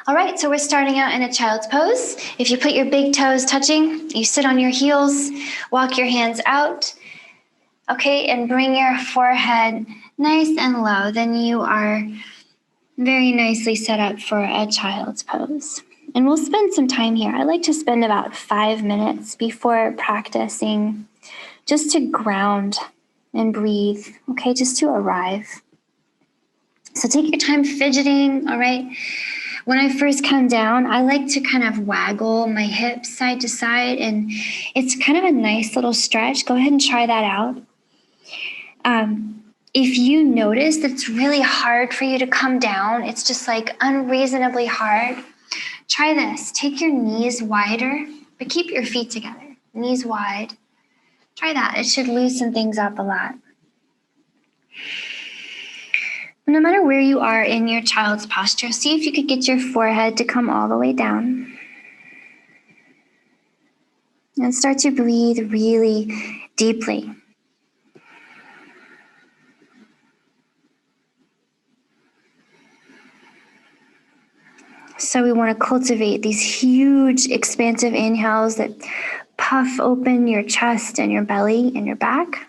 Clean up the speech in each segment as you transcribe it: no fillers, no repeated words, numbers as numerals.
All right, so we're starting out in a child's pose. If you put your big toes touching, you sit on your heels, walk your hands out, okay, and bring your forehead nice and low. Then you are very nicely set up for a child's pose. And we'll spend some time here. I like to spend about 5 minutes before practicing just to ground and breathe, okay, just to arrive. So take your time fidgeting, all right? When I first come down, I like to kind of waggle my hips side to side, and it's kind of a nice little stretch. Go ahead and try that out. If you notice that it's really hard for you to come down, it's just like unreasonably hard, try this. Take your knees wider, but keep your feet together. Knees wide. Try that. It should loosen things up a lot. No matter where you are in your child's posture, see if you could get your forehead to come all the way down. And start to breathe really deeply. So we want to cultivate these huge, expansive inhales that puff open your chest and your belly and your back.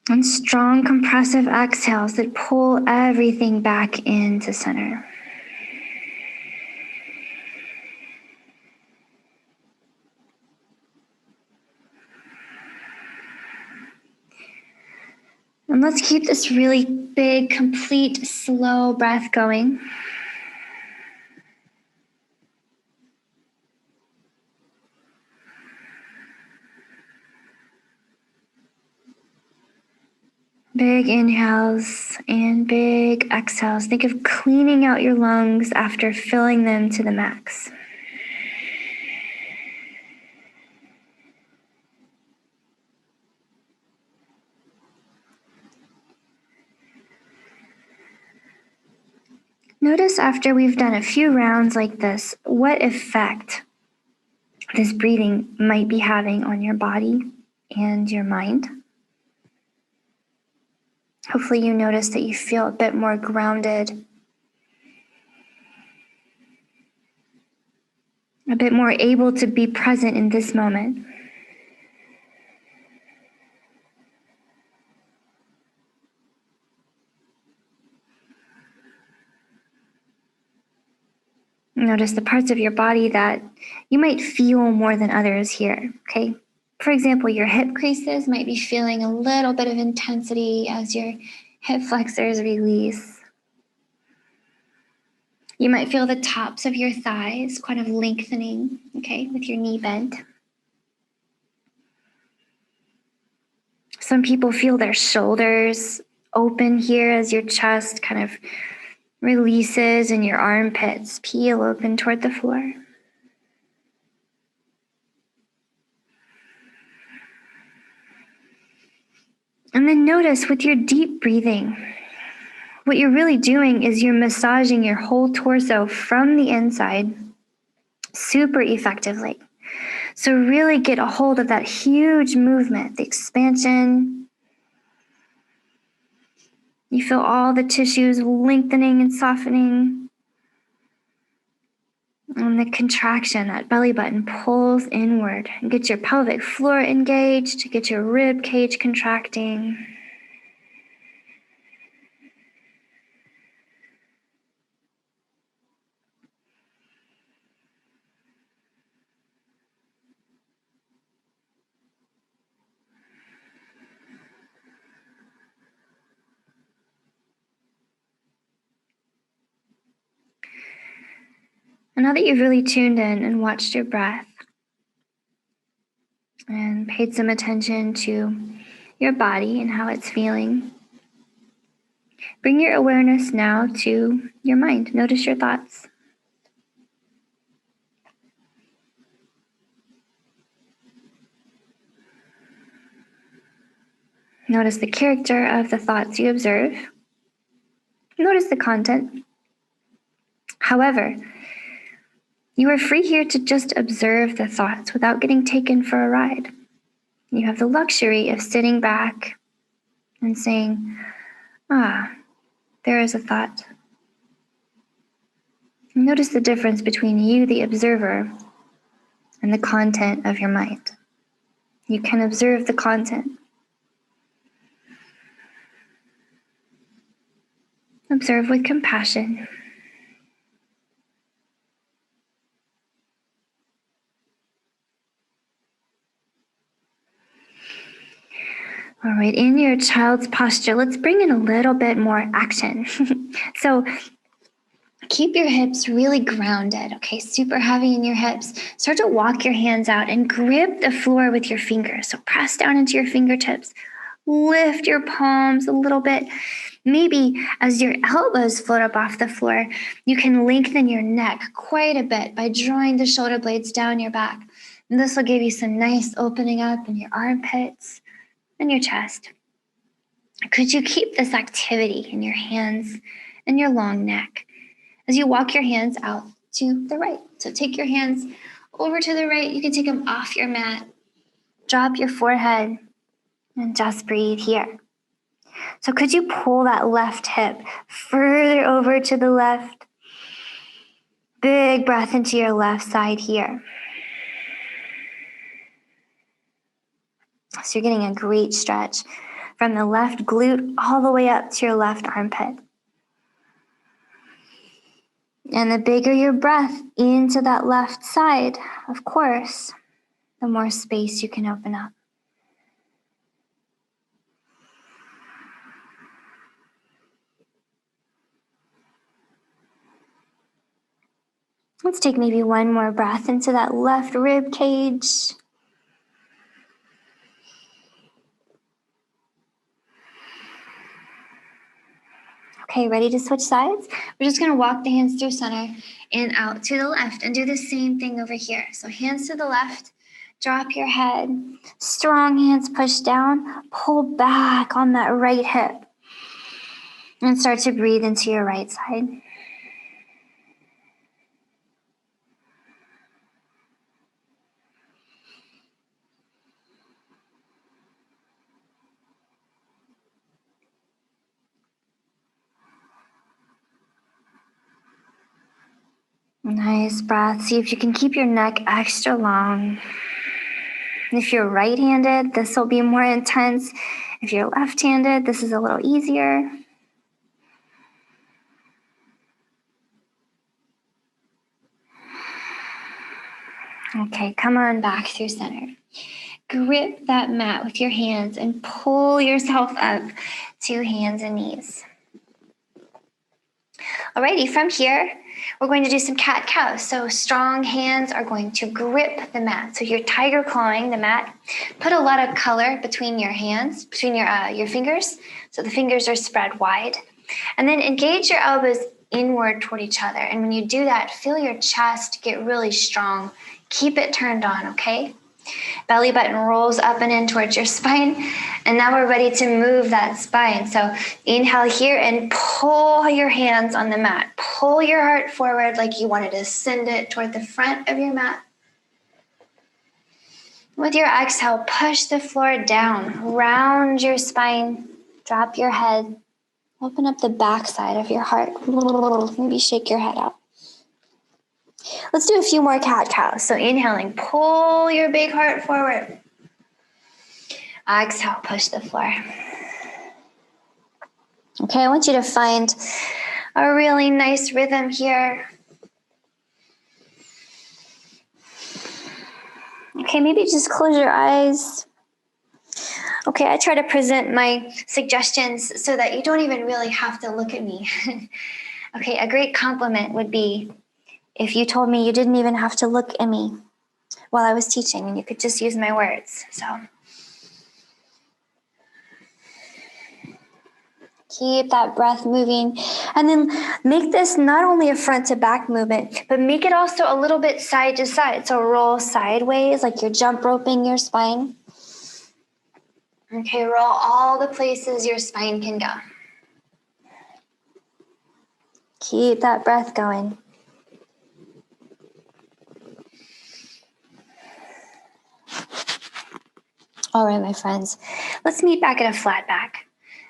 And strong compressive exhales that pull everything back into center. And let's keep this really big, complete, slow breath going. Big inhales and big exhales. Think of cleaning out your lungs after filling them to the max. Notice after we've done a few rounds like this, what effect this breathing might be having on your body and your mind. Hopefully you notice that you feel a bit more grounded, a bit more able to be present in this moment. Notice the parts of your body that you might feel more than others here, okay? For example, your hip creases might be feeling a little bit of intensity as your hip flexors release. You might feel the tops of your thighs kind of lengthening, okay, with your knee bent. Some people feel their shoulders open here as your chest kind of releases and your armpits peel open toward the floor. And then notice with your deep breathing, what you're really doing is you're massaging your whole torso from the inside super effectively. So really get a hold of that huge movement, the expansion. You feel all the tissues lengthening and softening. And the contraction, that belly button pulls inward. And get your pelvic floor engaged, get your rib cage contracting. And now that you've really tuned in and watched your breath and paid some attention to your body and how it's feeling, bring your awareness now to your mind. Notice your thoughts. Notice the character of the thoughts you observe. Notice the content. However, you are free here to just observe the thoughts without getting taken for a ride. You have the luxury of sitting back and saying, ah, there is a thought. Notice the difference between you, the observer, and the content of your mind. You can observe the content. Observe with compassion. All right, in your child's posture, let's bring in a little bit more action. So keep your hips really grounded, okay? Super heavy in your hips. Start to walk your hands out and grip the floor with your fingers. So press down into your fingertips. Lift your palms a little bit. Maybe as your elbows float up off the floor, you can lengthen your neck quite a bit by drawing the shoulder blades down your back. And this will give you some nice opening up in your armpits and your chest. Could you keep this activity in your hands and your long neck as you walk your hands out to the right? So take your hands over to the right. You can take them off your mat. Drop your forehead and just breathe here. So could you pull that left hip further over to the left? Big breath into your left side here. So you're getting a great stretch from the left glute all the way up to your left armpit. And the bigger your breath into that left side, of course, the more space you can open up. Let's take maybe one more breath into that left rib cage. Okay, ready to switch sides? We're just going to walk the hands through center and out to the left and do the same thing over here. So hands to the left, drop your head, strong hands push down, pull back on that right hip, and start to breathe into your right side. Nice breath. See if you can keep your neck extra long. If you're right-handed, this will be more intense. If you're left-handed, this is a little easier. Okay, come on back through center. Grip that mat with your hands and pull yourself up to hands and knees. Alrighty, from here, we're going to do some cat-cow. So strong hands are going to grip the mat. So you're tiger clawing the mat. Put a lot of color between your hands, between your fingers. So the fingers are spread wide. And then engage your elbows inward toward each other. And when you do that, feel your chest get really strong. Keep it turned on, okay? Belly button rolls up and in towards your spine. And now we're ready to move that spine. So inhale here and pull your hands on the mat. Pull your heart forward like you wanted to send it toward the front of your mat. With your exhale, push the floor down. Round your spine. Drop your head. Open up the back side of your heart. Maybe shake your head out. Let's do a few more cat-cows. So inhaling, pull your big heart forward. Exhale, push the floor. Okay, I want you to find a really nice rhythm here. Okay, maybe just close your eyes. Okay, I try to present my suggestions so that you don't even really have to look at me. Okay, a great compliment would be if you told me you didn't even have to look at me while I was teaching and you could just use my words. So keep that breath moving. And then make this not only a front to back movement, but make it also a little bit side to side. So roll sideways like you're jump roping your spine. Okay, roll all the places your spine can go. Keep that breath going. All right, my friends, let's meet back at a flat back.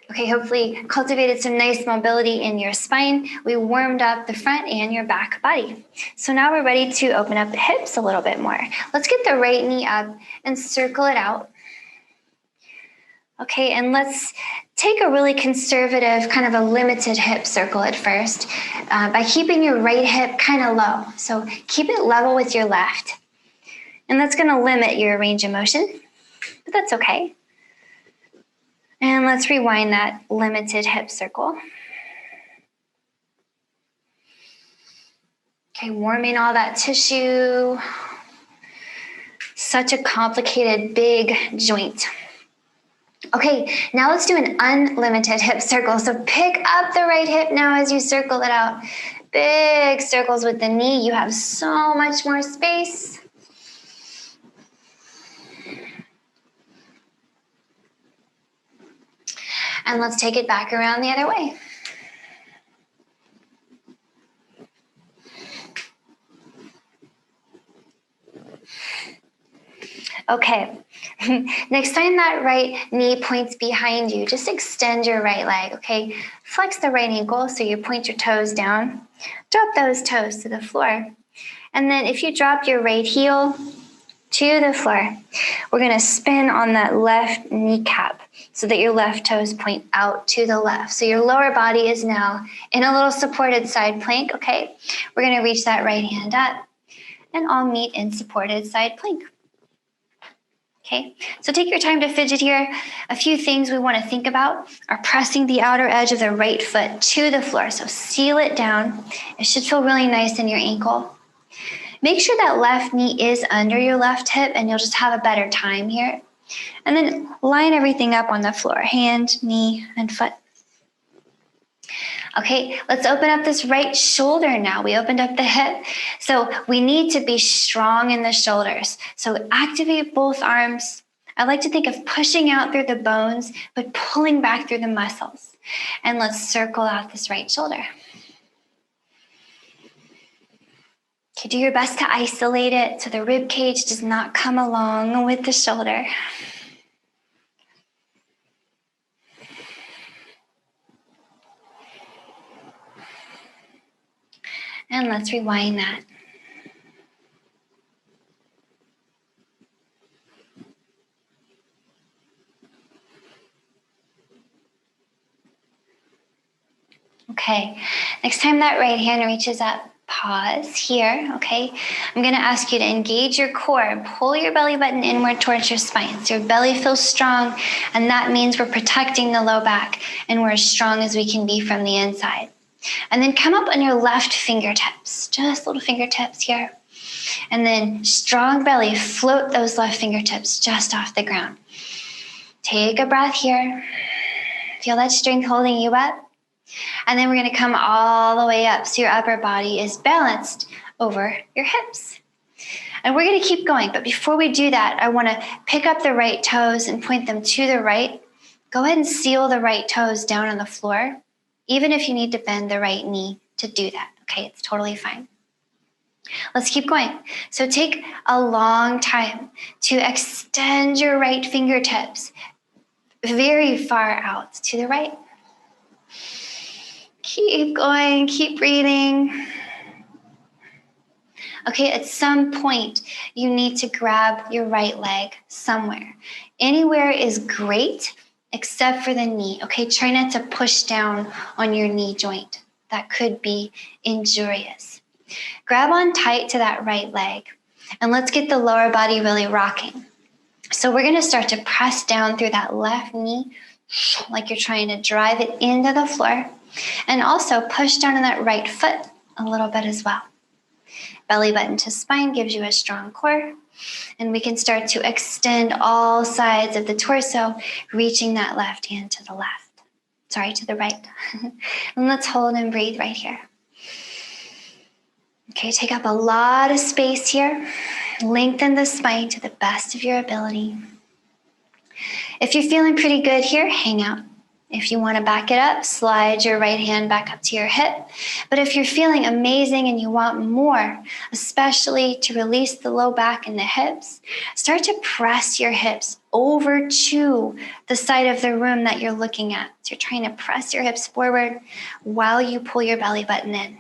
Okay, hopefully cultivated some nice mobility in your spine. We warmed up the front and your back body. So now we're ready to open up the hips a little bit more. Let's get the right knee up and circle it out. Okay, and let's take a really conservative, kind of a limited hip circle at first by keeping your right hip kind of low. So keep it level with your left. And that's going to limit your range of motion, but that's okay. And let's rewind that limited hip circle. Okay, warming all that tissue. Such a complicated, big joint. Okay, now let's do an unlimited hip circle. So pick up the right hip now as you circle it out. Big circles with the knee. You have so much more space. And let's take it back around the other way. Okay, next time that right knee points behind you, just extend your right leg, okay? Flex the right ankle so you point your toes down. Drop those toes to the floor. And then if you drop your right heel to the floor, we're gonna spin on that left kneecap so that your left toes point out to the left. So your lower body is now in a little supported side plank, okay? We're gonna reach that right hand up and all meet in supported side plank. Okay, so take your time to fidget here. A few things we want to think about are pressing the outer edge of the right foot to the floor. So seal it down. It should feel really nice in your ankle. Make sure that left knee is under your left hip and you'll just have a better time here. And then line everything up on the floor, hand, knee, and foot. Okay, let's open up this right shoulder now. We opened up the hip. So we need to be strong in the shoulders. So activate both arms. I like to think of pushing out through the bones, but pulling back through the muscles. And let's circle out this right shoulder. Okay, do your best to isolate it so the rib cage does not come along with the shoulder. And let's rewind that. Okay, next time that right hand reaches up, pause here, okay? I'm gonna ask you to engage your core, pull your belly button inward towards your spine. So your belly feels strong, and that means we're protecting the low back, and we're as strong as we can be from the inside. And then come up on your left fingertips, just little fingertips here. And then strong belly, float those left fingertips just off the ground. Take a breath here. Feel that strength holding you up. And then we're going to come all the way up so your upper body is balanced over your hips. And we're going to keep going. But before we do that, I want to pick up the right toes and point them to the right. Go ahead and seal the right toes down on the floor, even if you need to bend the right knee to do that. Okay, it's totally fine. Let's keep going. So take a long time to extend your right fingertips very far out to the right. Keep going, keep breathing. Okay, at some point, you need to grab your right leg somewhere. Anywhere is great except for the knee. Okay, try not to push down on your knee joint. That could be injurious. Grab on tight to that right leg, and let's get the lower body really rocking. So we're gonna start to press down through that left knee, like you're trying to drive it into the floor, and also push down on that right foot a little bit as well. Belly button to spine gives you a strong core, and we can start to extend all sides of the torso, reaching that left hand to the right. And let's hold and breathe right here. Okay, take up a lot of space here. Lengthen the spine to the best of your ability. If you're feeling pretty good here, hang out. If you want to back it up, slide your right hand back up to your hip. But if you're feeling amazing and you want more, especially to release the low back and the hips, start to press your hips over to the side of the room that you're looking at. So you're trying to press your hips forward while you pull your belly button in.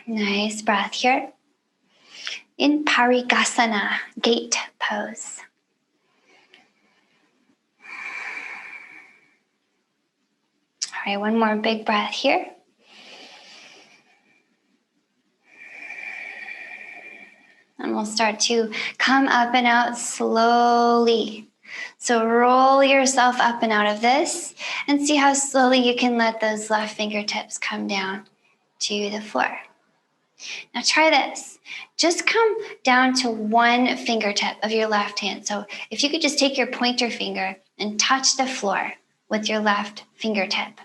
Nice breath here. In Parigasana, gate pose. All right, one more big breath here. And we'll start to come up and out slowly. So roll yourself up and out of this and see how slowly you can let those left fingertips come down to the floor. Now try this. Just come down to one fingertip of your left hand. So if you could just take your pointer finger and touch the floor with your left fingertip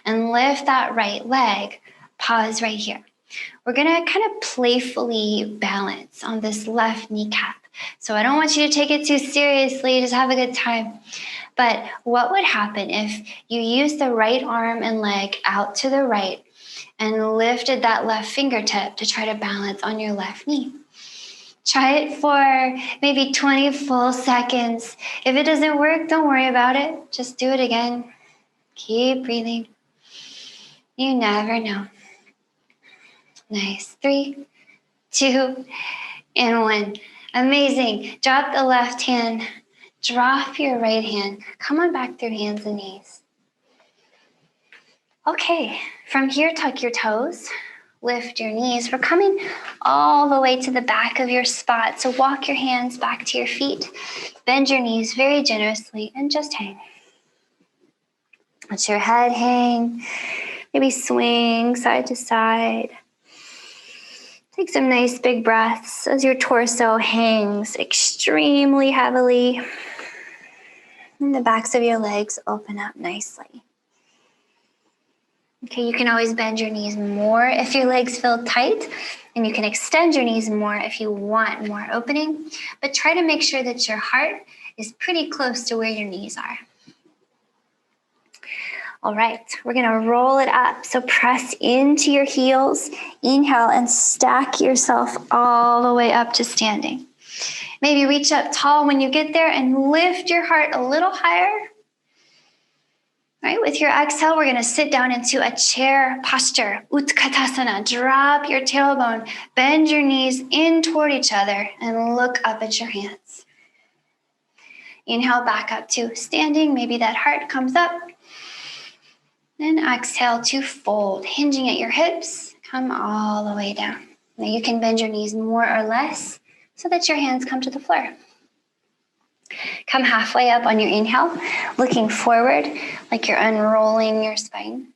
and lift that right leg, pause right here. We're gonna kind of playfully balance on this left kneecap. So I don't want you to take it too seriously, just have a good time. But what would happen if you used the right arm and leg out to the right and lifted that left fingertip to try to balance on your left knee? Try it for maybe 20 full seconds. If it doesn't work, don't worry about it. Just do it again. Keep breathing. You never know. Nice. 3, 2, and 1. Amazing. Drop the left hand. Drop your right hand. Come on back through hands and knees. Okay, from here, tuck your toes. Lift your knees. We're coming all the way to the back of your spot. So walk your hands back to your feet. Bend your knees very generously and just hang. Let your head hang. Maybe swing side to side. Take some nice big breaths as your torso hangs extremely heavily. And the backs of your legs open up nicely. Okay, you can always bend your knees more if your legs feel tight, and you can extend your knees more if you want more opening, but try to make sure that your heart is pretty close to where your knees are. All right, we're gonna roll it up. So press into your heels, inhale, and stack yourself all the way up to standing. Maybe reach up tall when you get there and lift your heart a little higher. All right, with your exhale, we're gonna sit down into a chair posture, Utkatasana. Drop your tailbone, bend your knees in toward each other, and look up at your hands. Inhale back up to standing. Maybe that heart comes up. Then exhale to fold, hinging at your hips, come all the way down. Now you can bend your knees more or less so that your hands come to the floor. Come halfway up on your inhale, looking forward like you're unrolling your spine.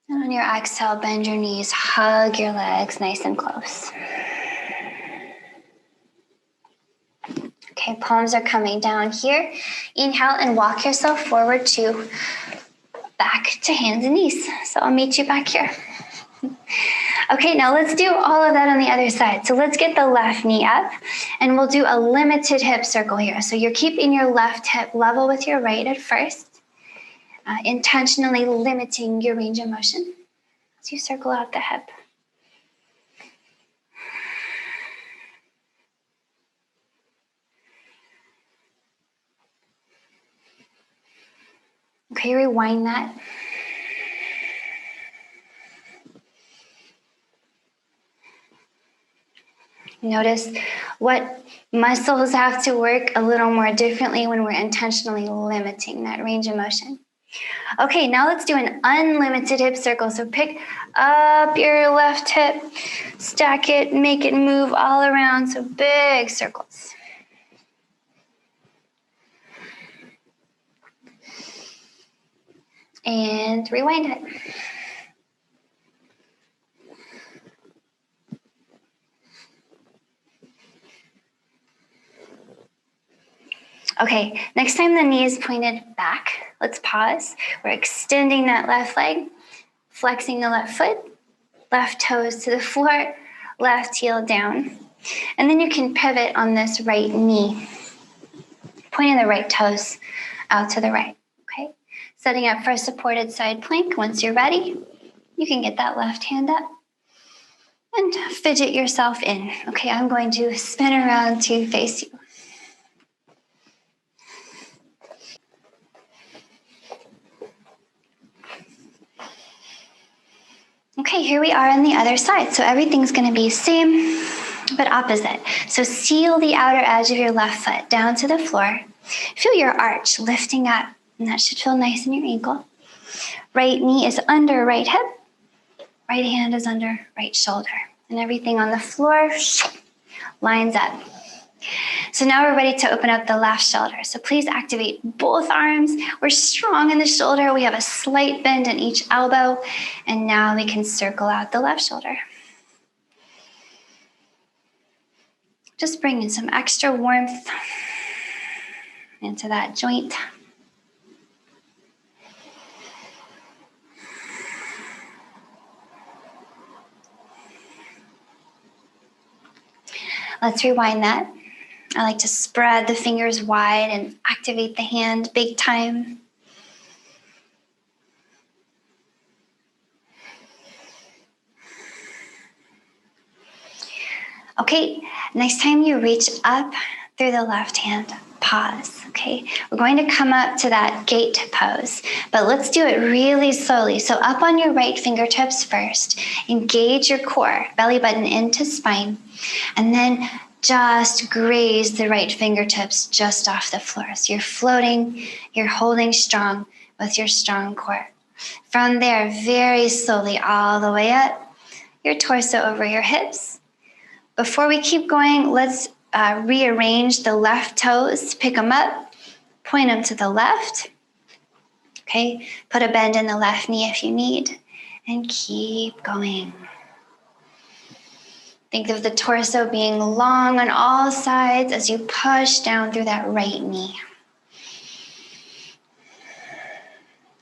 And on your exhale, bend your knees, hug your legs nice and close. Okay, palms are coming down here. Inhale and walk yourself forward to back to hands and knees. So I'll meet you back here. Okay, now let's do all of that on the other side. So let's get the left knee up and we'll do a limited hip circle here. So you're keeping your left hip level with your right at first, intentionally limiting your range of motion as you circle out the hip. Okay, rewind that. Notice what muscles have to work a little more differently when we're intentionally limiting that range of motion. Okay, now let's do an unlimited hip circle. So pick up your left hip, stack it, make it move all around. So big circles. And rewind it. Okay, next time the knee is pointed back, let's pause. We're extending that left leg, flexing the left foot, left toes to the floor, left heel down. And then you can pivot on this right knee. pointing the right toes out to the right, okay? Setting up for a supported side plank. Once you're ready, you can get that left hand up and fidget yourself in. Okay, I'm going to spin around to face you. Okay, here we are on the other side. So everything's gonna be same, but opposite. So seal the outer edge of your left foot down to the floor. Feel your arch lifting up, and that should feel nice in your ankle. Right knee is under right hip. Right hand is under right shoulder. And everything on the floor lines up. So now we're ready to open up the left shoulder. So please activate both arms. We're strong in the shoulder. We have a slight bend in each elbow. And now we can circle out the left shoulder. Just bring in some extra warmth into that joint. Let's rewind that. I like to spread the fingers wide and activate the hand big time. Okay, next time you reach up through the left hand, pause, okay? We're going to come up to that gate pose, but let's do it really slowly. So up on your right fingertips first, engage your core, belly button into spine, and then just graze the right fingertips just off the floor. So you're floating, you're holding strong with your strong core. From there, very slowly all the way up, your torso over your hips. Before we keep going, let's rearrange the left toes, pick them up, point them to the left. Okay, put a bend in the left knee if you need, and keep going. Think of the torso being long on all sides as you push down through that right knee.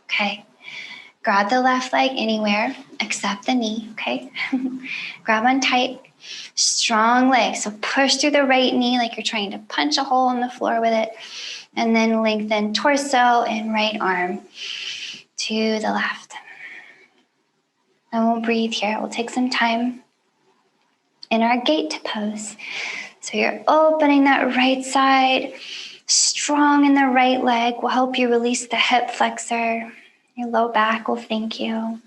Okay, grab the left leg anywhere except the knee, okay? Grab on tight, strong leg. So push through the right knee like you're trying to punch a hole in the floor with it. And then lengthen torso and right arm to the left. And we'll breathe here. We'll take some time in our gate pose. So you're opening that right side, strong in the right leg will help you release the hip flexor. Your low back will thank you.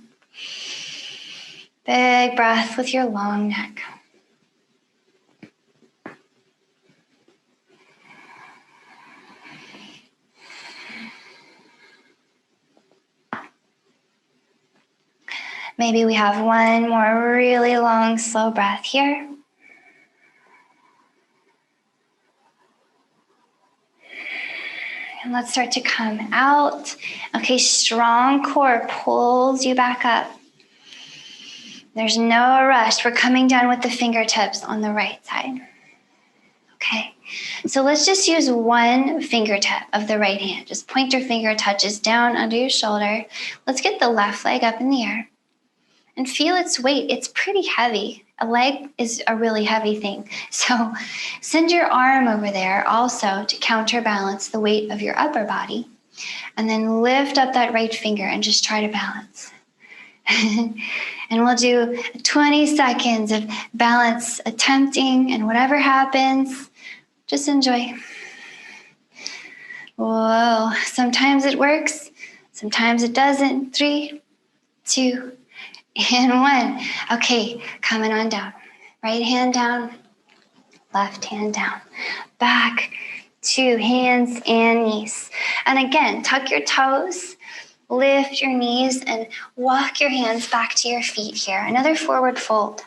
Big breath with your long neck. Maybe we have one more really long, slow breath here. And let's start to come out. Okay, strong core pulls you back up. There's no rush. We're coming down with the fingertips on the right side. Okay, so let's just use one fingertip of the right hand. Just pointer finger touches down under your shoulder. Let's get the left leg up in the air and feel its weight. It's pretty heavy. A leg is a really heavy thing. So send your arm over there also to counterbalance the weight of your upper body. And then lift up that right finger and just try to balance. And we'll do 20 seconds of balance attempting, and whatever happens, just enjoy. Whoa, sometimes it works, sometimes it doesn't. 3, 2, and 1. Okay, coming on down. Right hand down, left hand down. Back to hands and knees. And again, tuck your toes, lift your knees, and walk your hands back to your feet here. Another forward fold.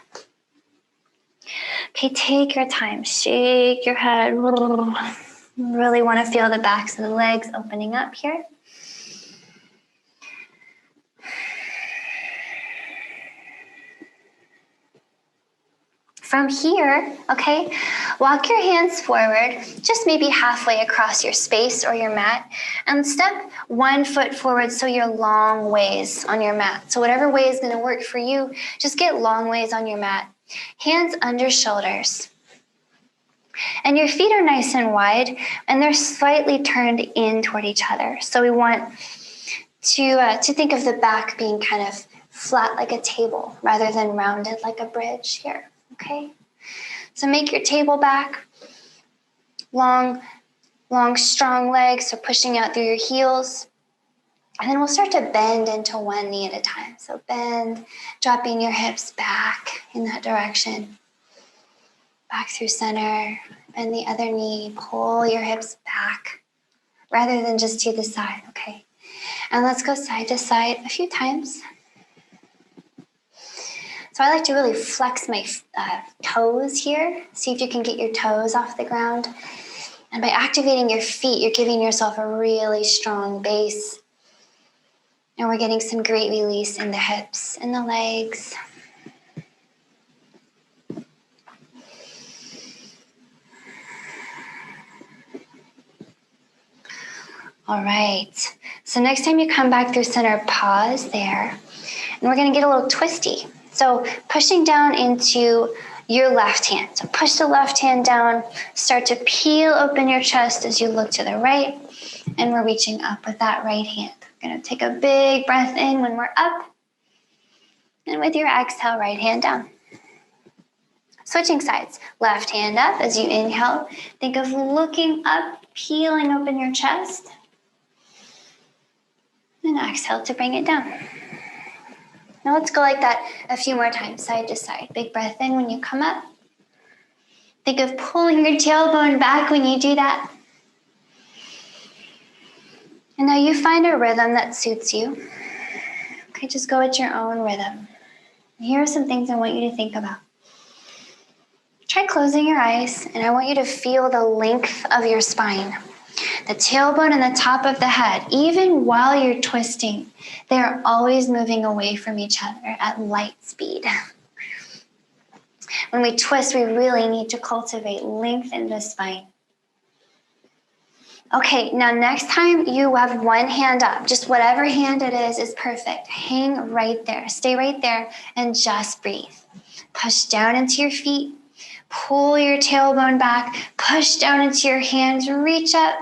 Okay, take your time. Shake your head. Really want to feel the backs of the legs opening up here. From here, okay, walk your hands forward, just maybe halfway across your space or your mat, and step one foot forward so you're long ways on your mat. So whatever way is going to work for you, just get long ways on your mat. Hands under shoulders. And your feet are nice and wide, and they're slightly turned in toward each other. So we want to think of the back being kind of flat like a table rather than rounded like a bridge here, okay? So make your table back, long, strong legs, so pushing out through your heels. And then we'll start to bend into one knee at a time. So bend, dropping your hips back in that direction. Back through center, bend the other knee, pull your hips back rather than just to the side, okay? And let's go side to side a few times. So I like to really flex my toes here. See if you can get your toes off the ground. And by activating your feet, you're giving yourself a really strong base. And we're getting some great release in the hips and the legs. All right, so next time you come back through center, pause there. And we're gonna get a little twisty. So pushing down into your left hand. So push the left hand down, start to peel open your chest as you look to the right. And we're reaching up with that right hand. We're gonna take a big breath in when we're up. And with your exhale, right hand down. Switching sides, left hand up as you inhale. Think of looking up, peeling open your chest. And exhale to bring it down. Now let's go like that a few more times, side to side. Big breath in when you come up. Think of pulling your tailbone back when you do that. And now you find a rhythm that suits you. Okay, just go at your own rhythm. Here are some things I want you to think about. Try closing your eyes, and I want you to feel the length of your spine. The tailbone and the top of the head, even while you're twisting, they are always moving away from each other at light speed. When we twist, we really need to cultivate length in the spine. Okay, now next time you have one hand up, just whatever hand it is perfect. Hang right there, stay right there, and just breathe. Push down into your feet, pull your tailbone back, push down into your hands, reach up.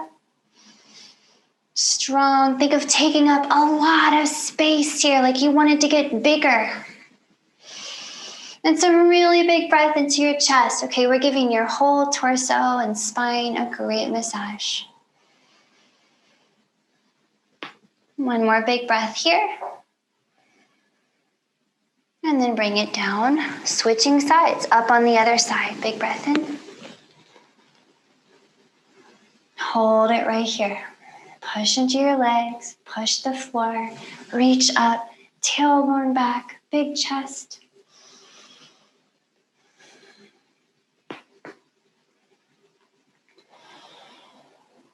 Strong. Think of taking up a lot of space here, like you want it to get bigger. And some really big breath into your chest. Okay, we're giving your whole torso and spine a great massage. One more big breath here. And then bring it down. Switching sides, up on the other side. Big breath in. Hold it right here. Push into your legs, push the floor, reach up, tailbone back, big chest.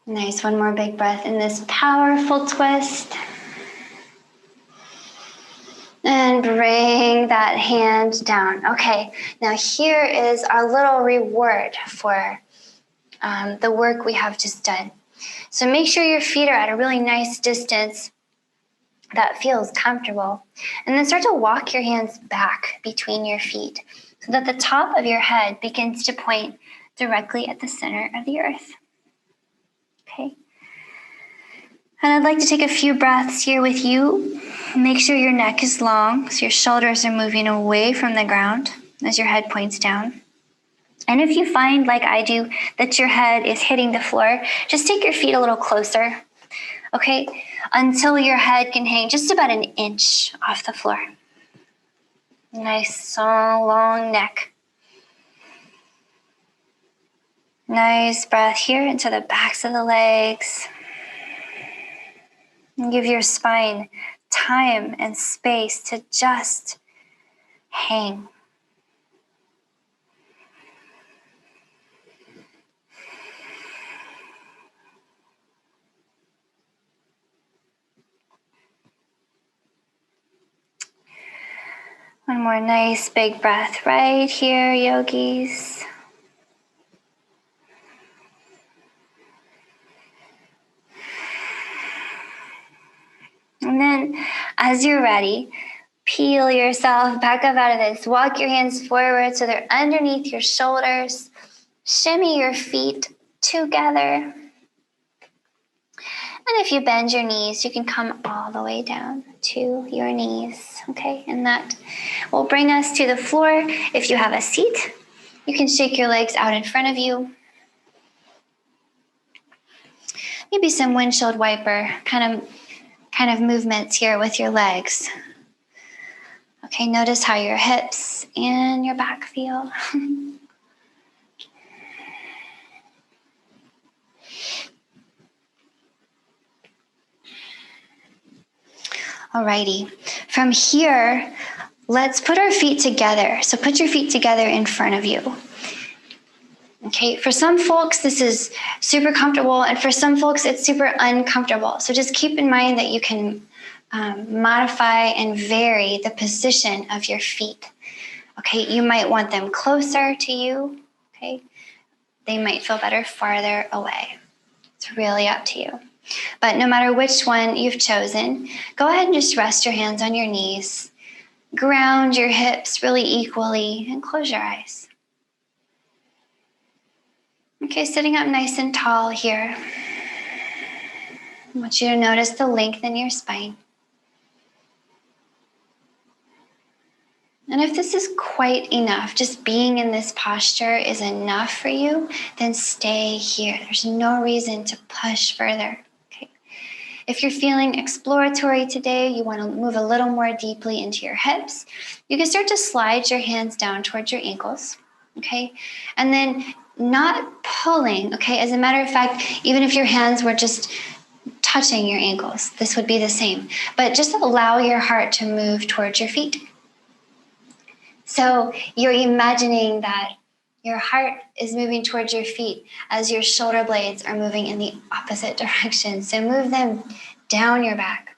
Nice, one more big breath in this powerful twist. And bring that hand down. Okay, now here is our little reward for the work we have just done. So make sure your feet are at a really nice distance that feels comfortable. And then start to walk your hands back between your feet so that the top of your head begins to point directly at the center of the earth. Okay. And I'd like to take a few breaths here with you. Make sure your neck is long so your shoulders are moving away from the ground as your head points down. And if you find, like I do, that your head is hitting the floor, just take your feet a little closer, okay, until your head can hang just about an inch off the floor. Nice, long neck. Nice breath here into the backs of the legs. And give your spine time and space to just hang. One more nice big breath right here, yogis. And then, as you're ready, peel yourself back up out of this. Walk your hands forward so they're underneath your shoulders. Shimmy your feet together. And if you bend your knees, you can come all the way down to your knees, okay? And that will bring us to the floor. If you have a seat, you can shake your legs out in front of you. Maybe some windshield wiper kind of movements here with your legs. Okay, notice how your hips and your back feel. Alrighty, from here, let's put our feet together. So put your feet together in front of you. Okay, for some folks, this is super comfortable, and for some folks, it's super uncomfortable. So just keep in mind that you can modify and vary the position of your feet. Okay, you might want them closer to you. Okay, they might feel better farther away. It's really up to you. But no matter which one you've chosen, go ahead and just rest your hands on your knees. Ground your hips really equally and close your eyes. Okay, sitting up nice and tall here. I want you to notice the length in your spine. And if this is quite enough, just being in this posture is enough for you, then stay here. There's no reason to push further. If you're feeling exploratory today, you want to move a little more deeply into your hips, you can start to slide your hands down towards your ankles, okay? And then not pulling, okay? As a matter of fact, even if your hands were just touching your ankles, this would be the same. But just allow your heart to move towards your feet. So you're imagining that your heart is moving towards your feet as your shoulder blades are moving in the opposite direction. So move them down your back.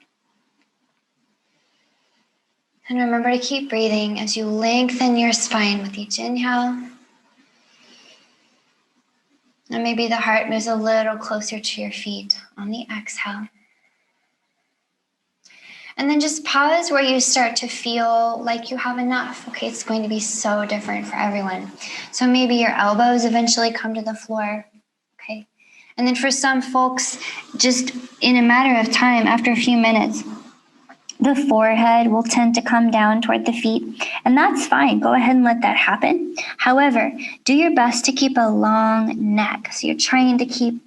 And remember to keep breathing as you lengthen your spine with each inhale. And maybe the heart moves a little closer to your feet on the exhale. And then just pause where you start to feel like you have enough. Okay, it's going to be so different for everyone. So maybe your elbows eventually come to the floor. Okay. And then for some folks, just in a matter of time, after a few minutes, the forehead will tend to come down toward the feet. And that's fine. Go ahead and let that happen. However, do your best to keep a long neck. So you're trying to keep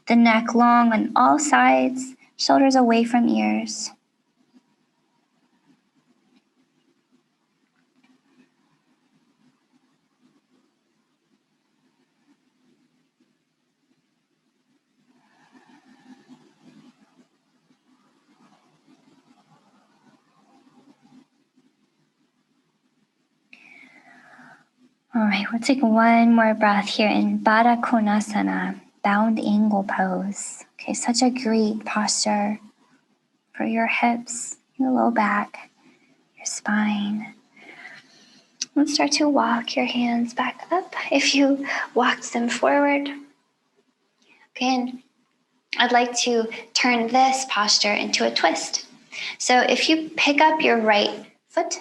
the neck long on all sides, shoulders away from ears. All right, we'll take one more breath here in Baddha Konasana, bound angle pose. Okay, such a great posture for your hips, your low back, your spine. Let's start to walk your hands back up if you walked them forward. Okay, and I'd like to turn this posture into a twist. So if you pick up your right foot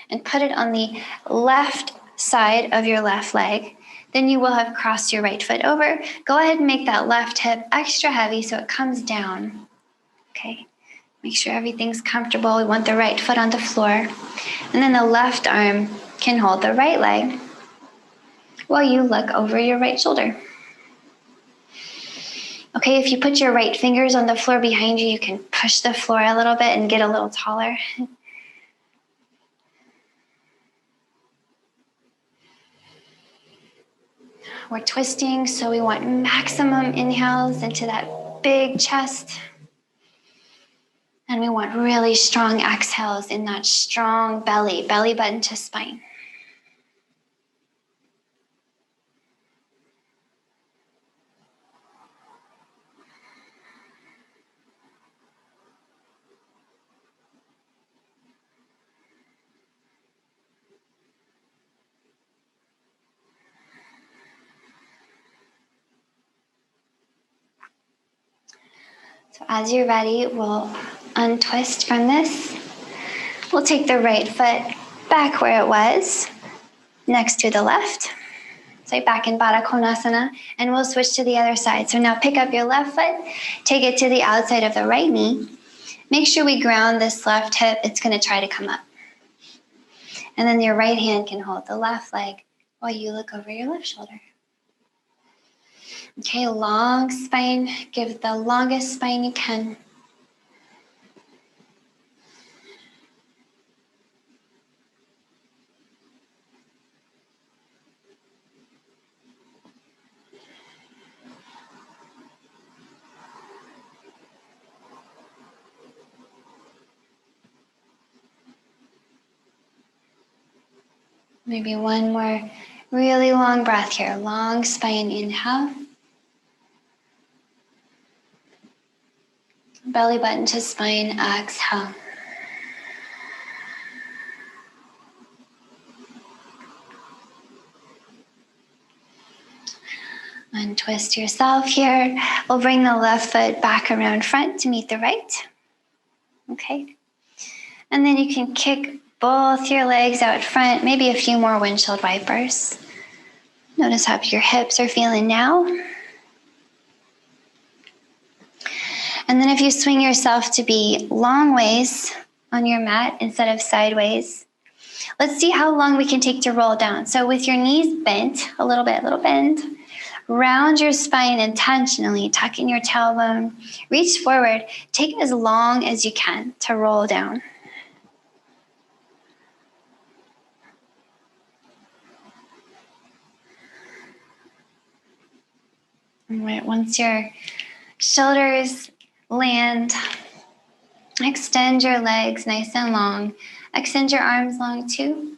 and put it on the left side of your left leg, then you will have crossed your right foot over. Go ahead and make that left hip extra heavy so it comes down. Okay, make sure everything's comfortable. We want the right foot on the floor. And then the left arm can hold the right leg while you look over your right shoulder. Okay, if you put your right fingers on the floor behind you, you can push the floor a little bit and get a little taller. We're twisting, so we want maximum inhales into that big chest. And we want really strong exhales in that strong belly button to spine. So as you're ready, we'll untwist from this. We'll take the right foot back where it was, next to the left. So back in Baddha Konasana, and we'll switch to the other side. So now pick up your left foot, take it to the outside of the right knee. Make sure we ground this left hip. It's going to try to come up. And then your right hand can hold the left leg while you look over your left shoulder. Okay, long spine. Give the longest spine you can. Maybe one more really long breath here. Long spine, inhale. Belly button to spine, exhale. Untwist yourself here. We'll bring the left foot back around front to meet the right. Okay. And then you can kick both your legs out front, maybe a few more windshield wipers. Notice how your hips are feeling now. And then if you swing yourself to be long ways on your mat instead of sideways, let's see how long we can take to roll down. So with your knees bent, a little bend, round your spine intentionally, tuck in your tailbone, reach forward, take as long as you can to roll down. All right, once your shoulders land, extend your legs nice and long. Extend your arms long too.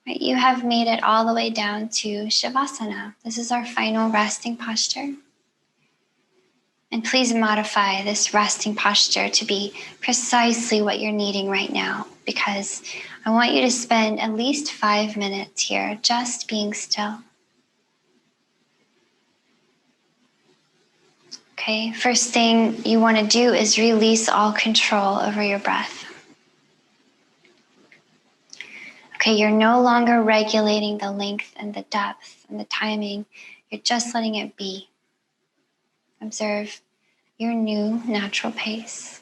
Right, you have made it all the way down to Shavasana. This is our final resting posture. And please modify this resting posture to be precisely what you're needing right now, because I want you to spend at least 5 minutes here just being still. Okay, first thing you want to do is release all control over your breath. Okay, you're no longer regulating the length and the depth and the timing. You're just letting it be. Observe your new natural pace.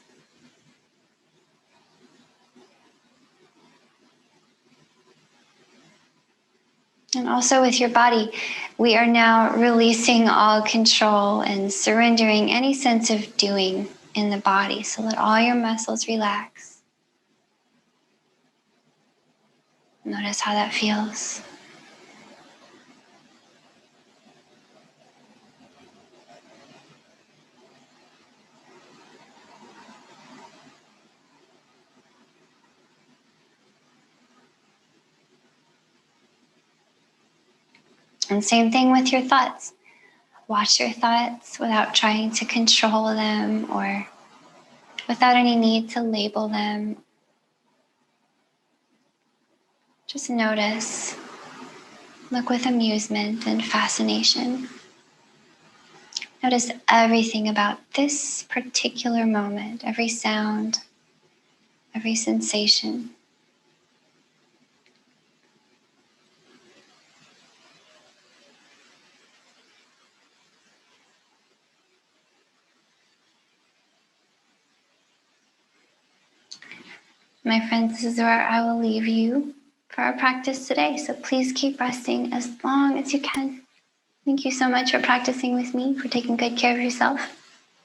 And also with your body, we are now releasing all control and surrendering any sense of doing in the body. So let all your muscles relax. Notice how that feels. And same thing with your thoughts. Watch your thoughts without trying to control them or without any need to label them. Just notice. Look with amusement and fascination. Notice everything about this particular moment, every sound, every sensation. My friends, this is where I will leave you for our practice today. So please keep resting as long as you can. Thank you so much for practicing with me, for taking good care of yourself.